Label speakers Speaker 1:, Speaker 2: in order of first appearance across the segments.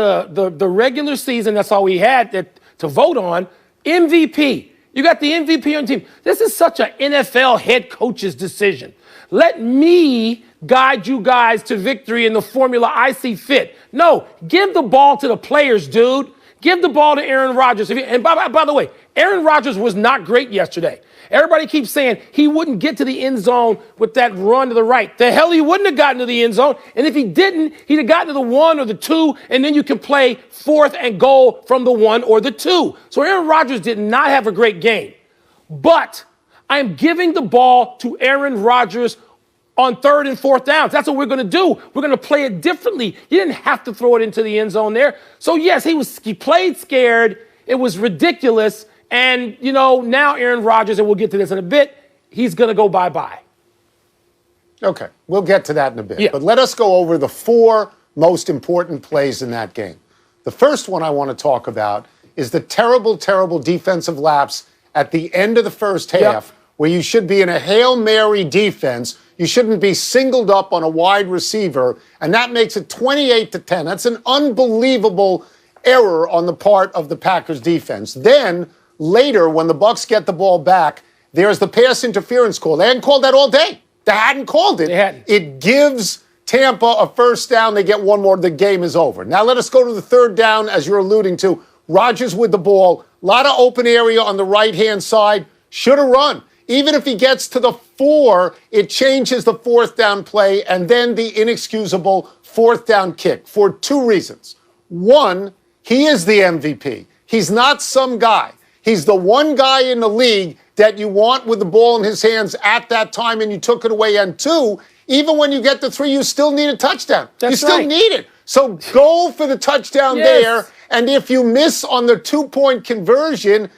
Speaker 1: the regular season, that's all we had to vote on, MVP. You got the MVP on your team. This is such an NFL head coach's decision. Let me guide you guys to victory in the formula I see fit. No, give the ball to the players, dude. Give the ball to Aaron Rodgers. And by the way, Aaron Rodgers was not great yesterday. Everybody keeps saying he wouldn't get to the end zone with that run to the right. The hell he wouldn't have gotten to the end zone. And if he didn't, he'd have gotten to the 1 or the 2, and then you can play 4th and goal from the 1 or the 2. So Aaron Rodgers did not have a great game. But I am giving the ball to Aaron Rodgers on 3rd and 4th downs. That's what we're going to do. We're going to play it differently. You didn't have to throw it into the end zone there. So, yes, he played scared. It was ridiculous. And, now Aaron Rodgers, and we'll get to this in a bit, he's going to go bye-bye.
Speaker 2: Okay, we'll get to that in a bit.
Speaker 1: Yeah.
Speaker 2: But let us go over the 4 most important plays in that game. The first one I want to talk about is the terrible, terrible defensive lapse at the end of the first half, where you should be in a Hail Mary defense. You shouldn't be singled up on a wide receiver, and that makes it 28-10. That's an unbelievable error on the part of the Packers defense. Then, later, when the Bucs get the ball back, there's the pass interference call. They hadn't called that all day. They hadn't called it.
Speaker 1: They hadn't.
Speaker 2: It gives Tampa a first down. They get one more. The game is over. Now let us go to the 3rd down, as you're alluding to. Rodgers with the ball. A lot of open area on the right-hand side. Should have run. Even if he gets to the 4, it changes the 4th down play and then the inexcusable 4th down kick for 2 reasons. One, he is the MVP. He's not some guy. He's the one guy in the league that you want with the ball in his hands at that time, and you took it away. And 2, even when you get to 3, you still need a touchdown.
Speaker 1: That's
Speaker 2: you still
Speaker 1: right.
Speaker 2: need it. So go for the touchdown there. And if you miss on the 2-point conversion,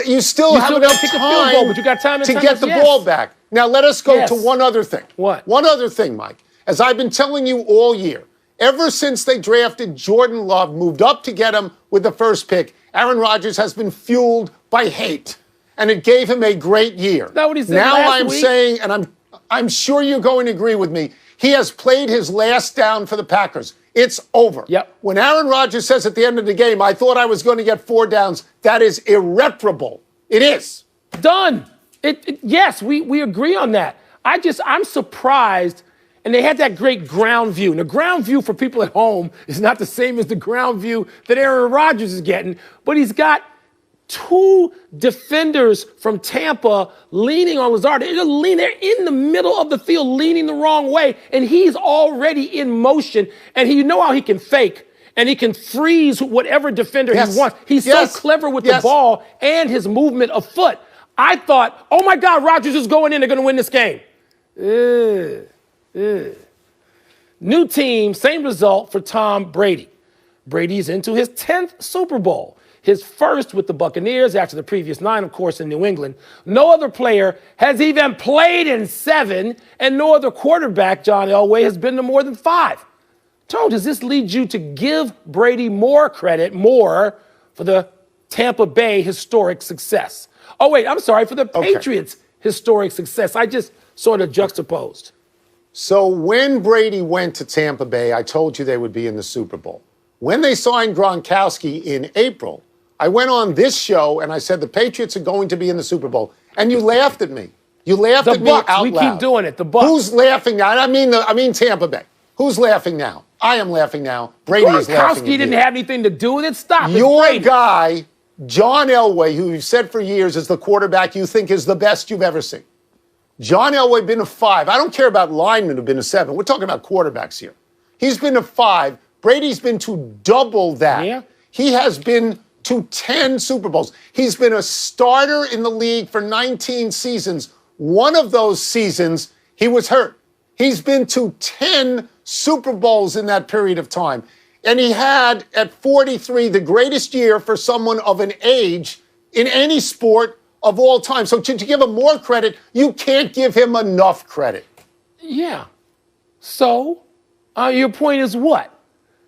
Speaker 2: you still have enough time,
Speaker 1: but you got time
Speaker 2: to get the ball back. Now, let us go to one other thing.
Speaker 1: What?
Speaker 2: One other thing, Mike. As I've been telling you all year, ever since they drafted Jordan Love, moved up to get him with the first pick, Aaron Rodgers has been fueled by hate. And it gave him a great year.
Speaker 1: Is that what he said
Speaker 2: now
Speaker 1: last
Speaker 2: I'm
Speaker 1: week?
Speaker 2: saying, and I'm sure you're going to agree with me, he has played his last down for the Packers. It's over.
Speaker 1: Yep.
Speaker 2: When Aaron Rodgers says at the end of the game, I thought I was going to get 4 downs, that is irreparable. It is.
Speaker 1: Done. Yes, we agree on that. I'm surprised, and they had that great ground view. And the ground view for people at home is not the same as the ground view that Aaron Rodgers is getting, but he's got 2 defenders from Tampa leaning on Lazard. They're in the middle of the field, leaning the wrong way, and he's already in motion, and you know how he can fake, and he can freeze whatever defender he wants. He's so clever with the ball and his movement of foot. I thought, oh my God, Rodgers is going in. They're going to win this game. New team, same result for Tom Brady. Brady's into his 10th Super Bowl. His first with the Buccaneers after the previous 9, of course, in New England. No other player has even played in 7, and no other quarterback, John Elway, has been to more than 5. Tone, does this lead you to give Brady more credit, for the Tampa Bay historic success? Oh, wait, I'm sorry, for the Patriots' historic success. I just sort of juxtaposed.
Speaker 2: So when Brady went to Tampa Bay, I told you they would be in the Super Bowl. When they signed Gronkowski in April, I went on this show and I said the Patriots are going to be in the Super Bowl. And you laughed at me. You laughed at me out loud.
Speaker 1: We keep doing it. The Bucs.
Speaker 2: Who's laughing now? I mean Tampa Bay. Who's laughing now? I am laughing now. Brady is laughing.
Speaker 1: Gronkowski didn't have anything to do with it. Stop it.
Speaker 2: Your guy, John Elway, who you've said for years is the quarterback you think is the best you've ever seen. John Elway been a 5. I don't care about linemen who've been a 7. We're talking about quarterbacks here. He's been a 5. Brady's been to double that.
Speaker 1: Yeah.
Speaker 2: He has been to 10 Super Bowls. He's been a starter in the league for 19 seasons. One of those seasons, he was hurt. He's been to 10 Super Bowls in that period of time. And he had, at 43, the greatest year for someone of an age in any sport of all time. So to give him more credit, you can't give him enough credit.
Speaker 1: Yeah. So, your point is what?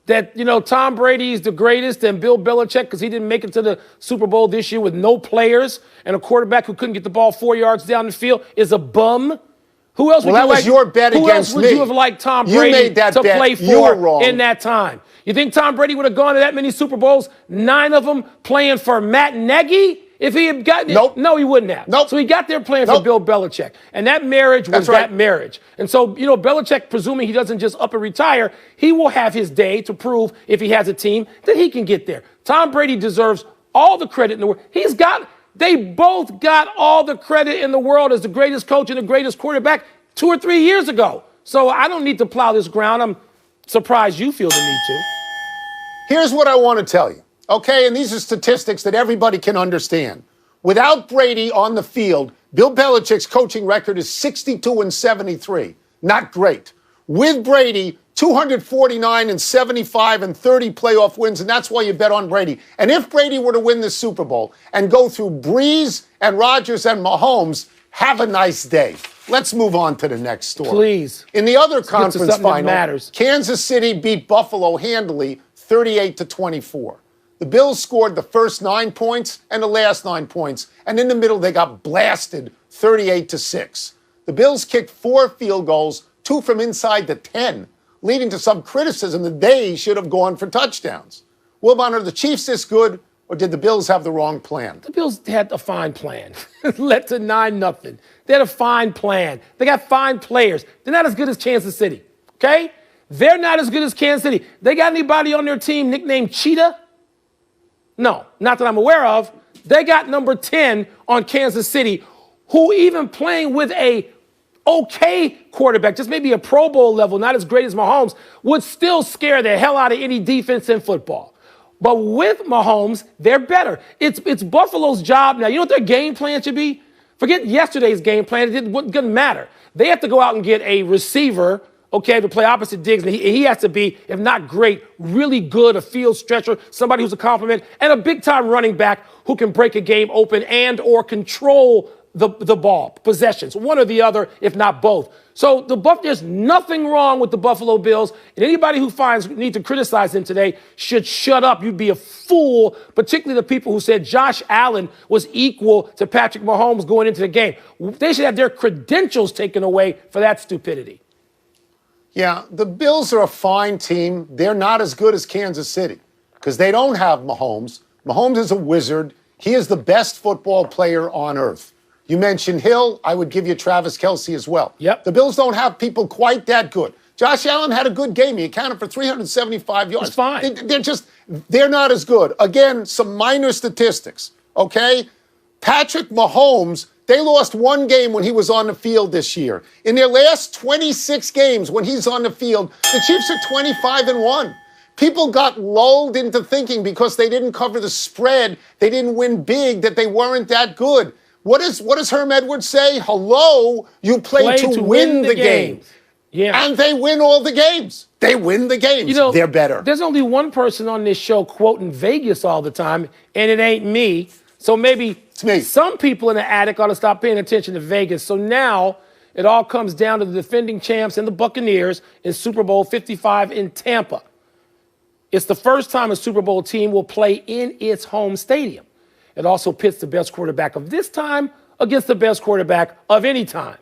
Speaker 1: That, Tom Brady is the greatest and Bill Belichick, because he didn't make it to the Super Bowl this year with no players and a quarterback who couldn't get the ball 4 yards down the field, is a bum Who else
Speaker 2: Well,
Speaker 1: would
Speaker 2: that
Speaker 1: you
Speaker 2: was
Speaker 1: like?
Speaker 2: your bet
Speaker 1: Who
Speaker 2: against
Speaker 1: else would
Speaker 2: me.
Speaker 1: you have liked Tom
Speaker 2: You
Speaker 1: Brady
Speaker 2: made that
Speaker 1: to
Speaker 2: bet.
Speaker 1: play
Speaker 2: You were
Speaker 1: for
Speaker 2: wrong.
Speaker 1: in that time? You think Tom Brady would have gone to that many Super Bowls, 9 of them playing for Matt Nagy? If he had gotten
Speaker 2: Nope.
Speaker 1: it, no, he wouldn't have.
Speaker 2: Nope.
Speaker 1: So he got there playing for
Speaker 2: Nope.
Speaker 1: Bill Belichick. And that marriage was
Speaker 2: That's right.
Speaker 1: that marriage. And so, Belichick, presuming he doesn't just up and retire, he will have his day to prove, if he has a team, that he can get there. Tom Brady deserves all the credit in the world. They both got all the credit in the world as the greatest coach and the greatest quarterback 2 or 3 years ago. So I don't need to plow this ground. I'm surprised you feel the need to.
Speaker 2: Here's what I want to tell you, okay? And these are statistics that everybody can understand. Without Brady on the field, Bill Belichick's coaching record is 62-73. Not great. With Brady, 249 and 75 and 30 playoff wins, and that's why you bet on Brady. And if Brady were to win the Super Bowl and go through Breeze and Rodgers and Mahomes, have a nice day. Let's move on to the next story.
Speaker 1: Please.
Speaker 2: In the other conference final,
Speaker 1: matters.
Speaker 2: Kansas City beat Buffalo handily 38-24. The Bills scored the first 9 points and the last 9 points, and in the middle they got blasted 38-6. The Bills kicked 4 field goals, 2 from inside the 10, leading to some criticism that they should have gone for touchdowns. Wilbon, are the Chiefs this good, or did the Bills have the wrong plan?
Speaker 1: The Bills had a fine plan. Led to 9-0. They had a fine plan. They got fine players. They're not as good as Kansas City, okay? They're not as good as Kansas City. They got anybody on their team nicknamed Cheetah? No, not that I'm aware of. They got number 10 on Kansas City, who even playing with a okay quarterback, just maybe a Pro Bowl level, not as great as Mahomes, would still scare the hell out of any defense in football. But with Mahomes, they're better. It's Buffalo's job now. You know what their game plan should be? Forget yesterday's game plan. It doesn't matter. They have to go out and get a receiver, okay, to play opposite Diggs. And he has to be, if not great, really good, a field stretcher, somebody who's a compliment, and a big-time running back who can break a game open and or control the ball, possessions, one or the other, if not both. So there's nothing wrong with the Buffalo Bills, and anybody who need to criticize them today should shut up. You'd be a fool, particularly the people who said Josh Allen was equal to Patrick Mahomes going into the game. They should have their credentials taken away for that stupidity.
Speaker 2: Yeah, the Bills are a fine team. They're not as good as Kansas City because they don't have Mahomes. Mahomes is a wizard. He is the best football player on earth. You mentioned Hill. I would give you Travis Kelce as well.
Speaker 1: Yep.
Speaker 2: The Bills don't have people quite that good. Josh Allen had a good game. He accounted for 375 yards.
Speaker 1: It's fine.
Speaker 2: They're not as good. Again, some minor statistics, okay? Patrick Mahomes, they lost 1 game when he was on the field this year. In their last 26 games when he's on the field, the Chiefs are 25-1. People got lulled into thinking because they didn't cover the spread, they didn't win big, that they weren't that good. What does Herm Edwards say? Hello, you play to win the game.
Speaker 1: Yeah.
Speaker 2: And they win all the games. They win the games. They're better.
Speaker 1: There's only one person on this show quoting Vegas all the time, and it ain't me. So maybe
Speaker 2: it's me.
Speaker 1: Some people in the attic ought to stop paying attention to Vegas. So now it all comes down to the defending champs and the Buccaneers in Super Bowl 55 in Tampa. It's the first time a Super Bowl team will play in its home stadium. It also pits the best quarterback of this time against the best quarterback of any time.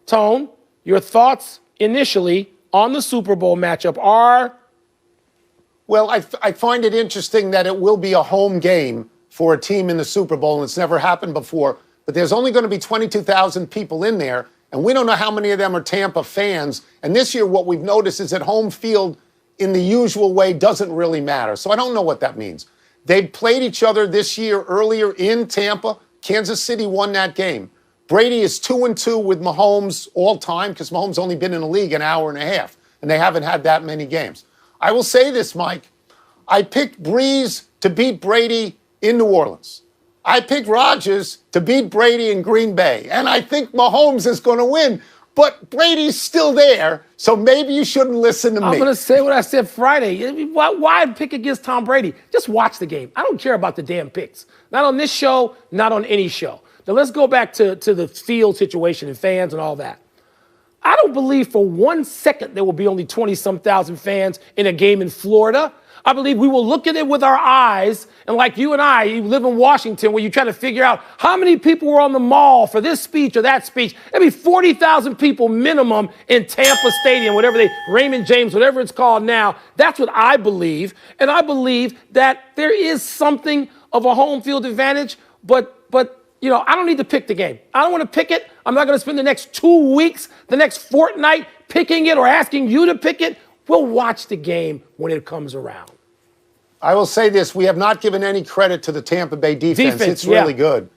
Speaker 1: Tone, your thoughts initially on the Super Bowl matchup are?
Speaker 2: Well, I find it interesting that it will be a home game for a team in the Super Bowl, and it's never happened before. But there's only going to be 22,000 people in there, and we don't know how many of them are Tampa fans. And this year, what we've noticed is that home field in the usual way doesn't really matter. So I don't know what that means. They played each other this year earlier in Tampa. Kansas City won that game. Brady is 2-2 with Mahomes all time because Mahomes only been in the league an hour and a half, and they haven't had that many games. I will say this, Mike. I picked Breeze to beat Brady in New Orleans. I picked Rodgers to beat Brady in Green Bay, and I think Mahomes is going to win. But Brady's still there, so maybe you shouldn't listen to me.
Speaker 1: I'm going to say what I said Friday. Why pick against Tom Brady? Just watch the game. I don't care about the damn picks. Not on this show, not on any show. Now let's go back to the field situation and fans and all that. I don't believe for 1 second there will be only 20-some thousand fans in a game in Florida. I believe we will look at it with our eyes, and like you and I, you live in Washington, where you try to figure out how many people were on the mall for this speech or that speech. There'd be 40,000 people minimum in Tampa Stadium, Raymond James, whatever it's called now. That's what I believe, and I believe that there is something of a home field advantage, but I don't need to pick the game. I don't want to pick it. I'm not going to spend the next 2 weeks, the next fortnight picking it or asking you to pick it. We'll watch the game when it comes around.
Speaker 2: I will say this. We have not given any credit to the Tampa Bay defense. It's really good.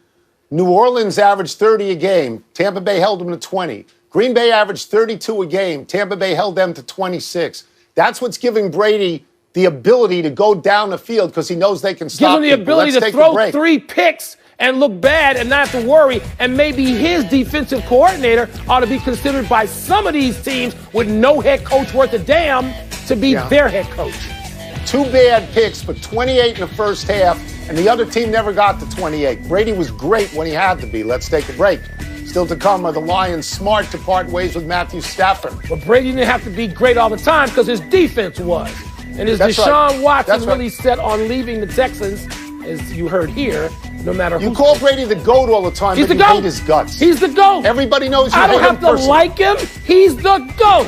Speaker 2: New Orleans averaged 30 a game. Tampa Bay held them to 20. Green Bay averaged 32 a game. Tampa Bay held them to 26. That's what's giving Brady the ability to go down the field because he knows they can stop.
Speaker 1: Gives him the ability to throw 3 picks and look bad and not have to worry. And maybe his defensive coordinator ought to be considered by some of these teams with no head coach worth a damn to be their head coach.
Speaker 2: 2 bad picks, but 28 in the first half, and the other team never got to 28. Brady was great when he had to be. Let's take a break. Still to come, are the Lions smart to part ways with Matthew Stafford?
Speaker 1: But Brady didn't have to be great all the time because his defense was. And is Deshaun Watson really set on leaving the Texans, as you heard here, no matter who.
Speaker 2: You call Brady the GOAT all the time, but you hate his guts.
Speaker 1: He's the GOAT.
Speaker 2: Everybody knows you hate him.
Speaker 1: I don't have to like him. He's the GOAT.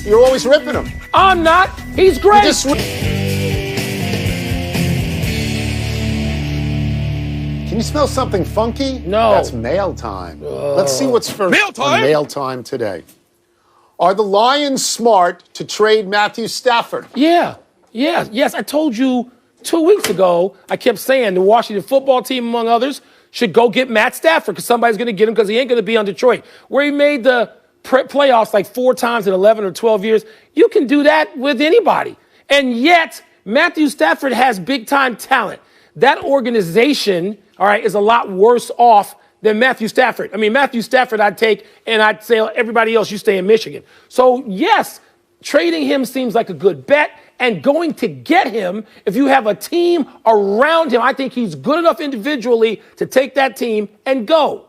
Speaker 2: You're always ripping him.
Speaker 1: I'm not. He's great.
Speaker 2: Can you smell something funky?
Speaker 1: No.
Speaker 2: That's mail time. Let's see what's first
Speaker 3: mail time?
Speaker 2: on mail time today. Are the Lions smart to trade Matthew Stafford?
Speaker 1: Yes. I told you 2 weeks ago, I kept saying the Washington football team, among others, should go get Matt Stafford because somebody's going to get him because he ain't going to be on Detroit, where he made the playoffs like 4 times in 11 or 12 years. You can do that with anybody. And yet, Matthew Stafford has big-time talent. That organization, all right, is a lot worse off than Matthew Stafford. I mean, Matthew Stafford I'd take, and I'd say everybody else, you stay in Michigan. So, yes, trading him seems like a good bet. And going to get him, if you have a team around him, I think he's good enough individually to take that team and go.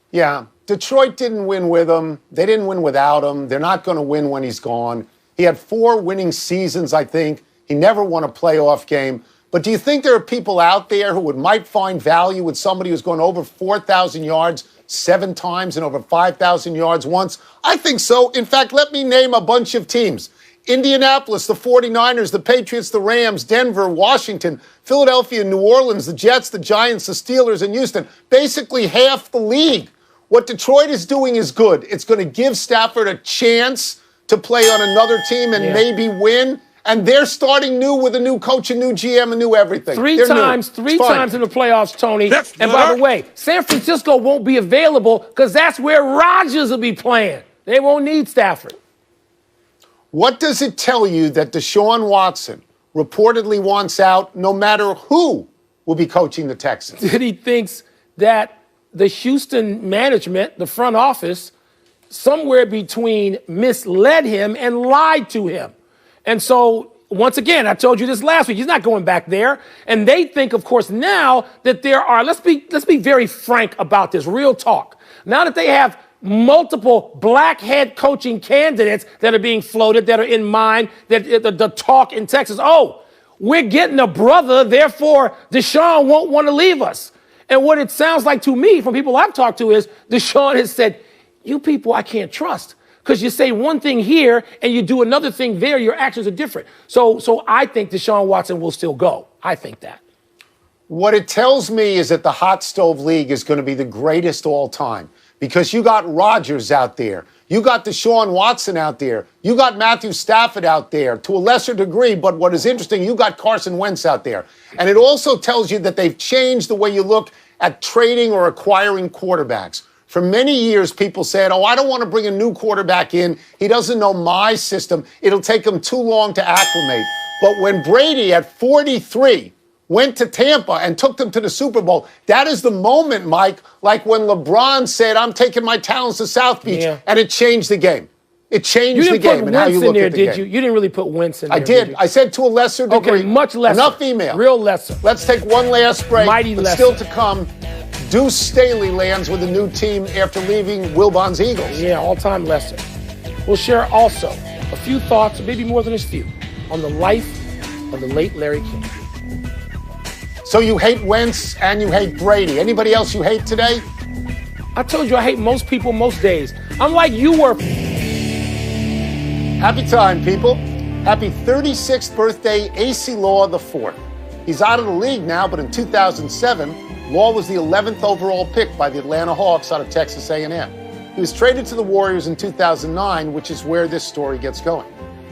Speaker 2: Yeah, Detroit didn't win with him. They didn't win without him. They're not going to win when he's gone. He had 4 winning seasons, I think. He never won a playoff game. But do you think there are people out there who might find value with somebody who's gone over 4,000 yards 7 times and over 5,000 yards once? I think so. In fact, let me name a bunch of teams. Indianapolis, the 49ers, the Patriots, the Rams, Denver, Washington, Philadelphia, New Orleans, the Jets, the Giants, the Steelers, and Houston. Basically half the league. What Detroit is doing is good. It's going to give Stafford a chance to play on another team and maybe win. And they're starting new with a new coach, a new GM, a new everything.
Speaker 1: Three times in the playoffs, Tony. And by the way, San Francisco won't be available because that's where Rodgers will be playing. They won't need Stafford.
Speaker 2: What does it tell you that Deshaun Watson reportedly wants out no matter who will be coaching the Texans?
Speaker 1: That he thinks that the Houston management, the front office, somewhere between misled him and lied to him. And so, once again, I told you this last week, he's not going back there. And they think, of course, now that there are, let's be very frank about this, real talk. Now that they have multiple black head coaching candidates that are being floated, that are in mind, that the talk in Texas, we're getting a brother, therefore Deshaun won't want to leave us. And what it sounds like to me from people I've talked to is Deshaun has said, you people I can't trust. Because you say one thing here and you do another thing there, your actions are different. So I think Deshaun Watson will still go. I think that.
Speaker 2: What it tells me is that the hot stove league is going to be the greatest all time because you got Rodgers out there. You got Deshaun Watson out there. You got Matthew Stafford out there to a lesser degree. But what is interesting, you got Carson Wentz out there. And it also tells you that they've changed the way you look at trading or acquiring quarterbacks. For many years, people said, I don't want to bring a new quarterback in. He doesn't know my system. It'll take him too long to acclimate. But when Brady at 43 went to Tampa and took them to the Super Bowl, that is the moment, Mike, like when LeBron said, I'm taking my talents to South Beach, and it changed the game. It changed the game and how you look at the game.
Speaker 1: You didn't really put Wentz in there.
Speaker 2: I did. I said to a lesser degree.
Speaker 1: Okay, much lesser.
Speaker 2: Enough email.
Speaker 1: Real lesser.
Speaker 2: Let's take one last break.
Speaker 1: Mighty
Speaker 2: but
Speaker 1: lesser.
Speaker 2: Still to come. Deuce Staley lands with a new team after leaving Wilbon's Eagles.
Speaker 1: Yeah, all-time lesser. We'll share also a few thoughts, maybe more than a few, on the life of the late Larry King.
Speaker 2: So you hate Wentz and you hate Brady. Anybody else you hate today?
Speaker 1: I told you I hate most people most days. I'm like you were.
Speaker 2: Happy time, people. Happy 36th birthday, AC Law IV. He's out of the league now, but in 2007, Law was the 11th overall pick by the Atlanta Hawks out of Texas A&M. He was traded to the Warriors in 2009, which is where this story gets going.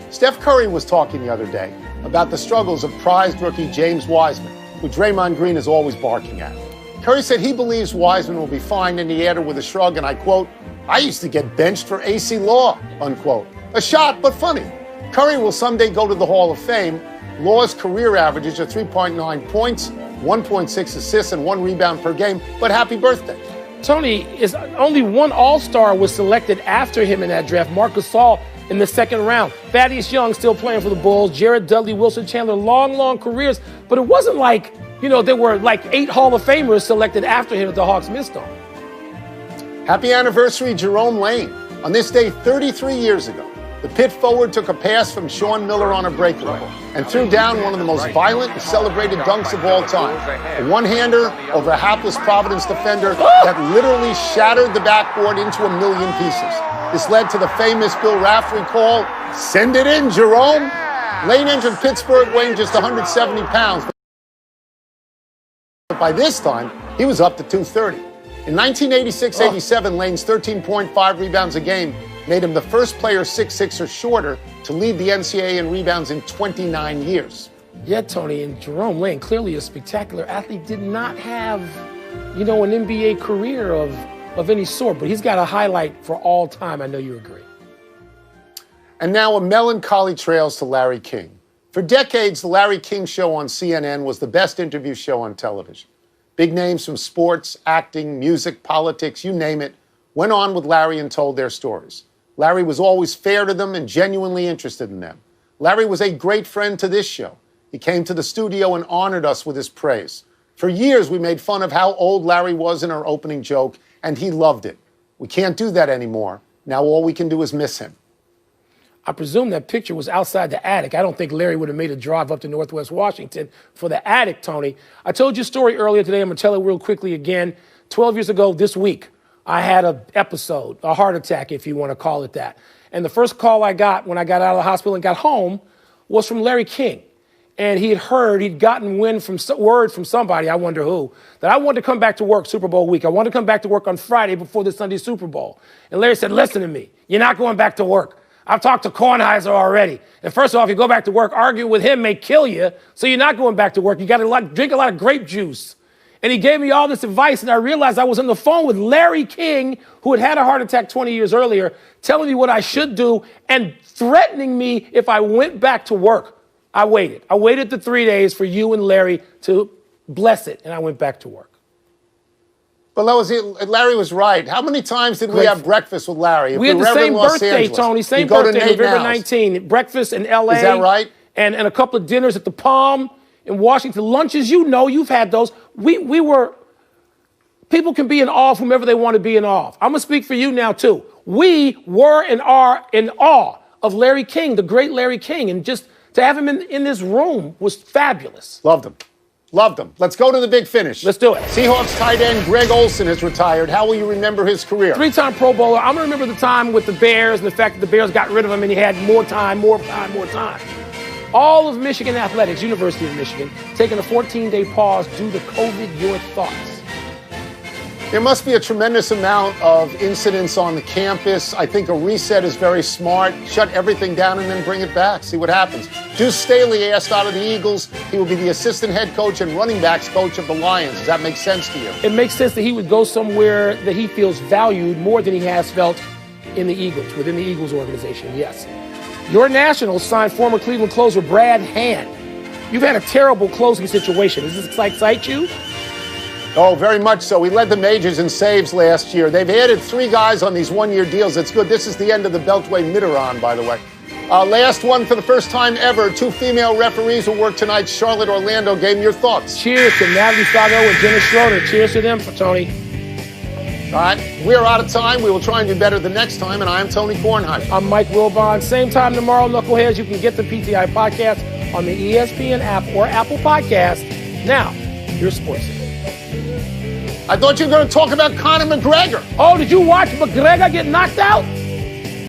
Speaker 2: Steph Curry was talking the other day about the struggles of prized rookie James Wiseman, who Draymond Green is always barking at. Curry said he believes Wiseman will be fine, and he added with a shrug, and I quote, "I used to get benched for AC Law," unquote. A shot, but funny. Curry will someday go to the Hall of Fame. Law's career averages are 3.9 points, 1.6 assists, and 1 rebound per game, but happy birthday.
Speaker 1: Tony, is only one All-Star was selected after him in that draft, Marc Gasol in the second round. Thaddeus Young still playing for the Bulls, Jared Dudley, Wilson Chandler, long careers, but it wasn't like, there were like 8 Hall of Famers selected after him that the Hawks missed on.
Speaker 2: Happy anniversary, Jerome Lane. On this day 33 years ago, the Pitt forward took a pass from Sean Miller on a breakaway and threw down one of the most violent and celebrated dunks of all time. A one-hander over a hapless Providence defender that literally shattered the backboard into a million pieces. This led to the famous Bill Raftery call, "Send it in, Jerome." Lane entered Pittsburgh weighing just 170 pounds. But by this time, he was up to 230. In 1986-87, Lane's 13.5 rebounds a game made him the first player 6'6" or shorter to lead the NCAA in rebounds in 29 years.
Speaker 1: Yeah, Tony, and Jerome Lane, clearly a spectacular athlete, did not have, an NBA career of any sort, but he's got a highlight for all time. I know you agree.
Speaker 2: And now a melancholy trails to Larry King. For decades, the Larry King Show on CNN was the best interview show on television. Big names from sports, acting, music, politics, you name it, went on with Larry and told their stories. Larry was always fair to them and genuinely interested in them. Larry was a great friend to this show. He came to the studio and honored us with his praise. For years, we made fun of how old Larry was in our opening joke, and he loved it. We can't do that anymore. Now all we can do is miss him.
Speaker 1: I presume that picture was outside the attic. I don't think Larry would have made a drive up to Northwest Washington for the attic, Tony. I told you a story earlier today. I'm going to tell it real quickly again. 12 years ago this week, I had an episode, a heart attack, if you want to call it that. And the first call I got when I got out of the hospital and got home was from Larry King. And he'd gotten word from somebody, I wonder who, that I wanted to come back to work Super Bowl week. I wanted to come back to work on Friday before the Sunday Super Bowl. And Larry said, "Listen to me. You're not going back to work. I've talked to Kornheiser already. And first off, you go back to work, arguing with him may kill you, so you're not going back to work. You got to drink a lot of grape juice." And he gave me all this advice, and I realized I was on the phone with Larry King, who had a heart attack 20 years earlier, telling me what I should do and threatening me if I went back to work. I waited. I waited the 3 days for you and Larry to bless it, and I went back to work.
Speaker 2: But Larry was right. How many times did we have breakfast with Larry? If
Speaker 1: we had the same birthday,
Speaker 2: Angeles,
Speaker 1: Tony. Same birthday, November 19. Breakfast in L.A.
Speaker 2: Is that right?
Speaker 1: And a couple of dinners at the Palm in Washington. Lunches, you've had those. People can be in awe of whomever they want to be in awe of. I'm going to speak for you now, too. We were and are in awe of Larry King, the great Larry King. And just to have him in this room was fabulous.
Speaker 2: Loved him. Loved him. Let's go to the big finish.
Speaker 1: Let's do it.
Speaker 2: Seahawks tight end Greg Olsen has retired. How will you remember his career?
Speaker 1: 3-time Pro Bowler. I'm going to remember the time with the Bears and the fact that the Bears got rid of him and he had more time. All of Michigan Athletics, University of Michigan, taking a 14-day pause due to COVID. Your thoughts?
Speaker 2: There must be a tremendous amount of incidents on the campus. I think a reset is very smart. Shut everything down and then bring it back. See what happens. Deuce Staley asked out of the Eagles. He will be the assistant head coach and running backs coach of the Lions. Does that make sense to you?
Speaker 1: It makes sense that he would go somewhere that he feels valued more than he has felt in the Eagles, within the Eagles organization, yes. Your Nationals signed former Cleveland closer Brad Hand. You've had a terrible closing situation. Does this excite you?
Speaker 2: Oh, very much so. We led the majors in saves last year. They've added 3 guys on these one-year deals. That's good. This is the end of the Beltway Mid-Iran, by the way. Last one for the first time ever. 2 female referees will work tonight's Charlotte-Orlando game. Your thoughts?
Speaker 1: Cheers to Natalie Sago and Jenna Schroeder. Cheers to them, Tony.
Speaker 2: All right, we are out of time. We will try and do better the next time, and I am Tony Kornheiser.
Speaker 1: I'm Mike Wilbon. Same time tomorrow, Knuckleheads. You can get the PTI podcast on the ESPN app or Apple Podcast. Now, here's sports.
Speaker 2: I thought you were going to talk about Conor McGregor.
Speaker 1: Oh, did you watch McGregor get knocked out?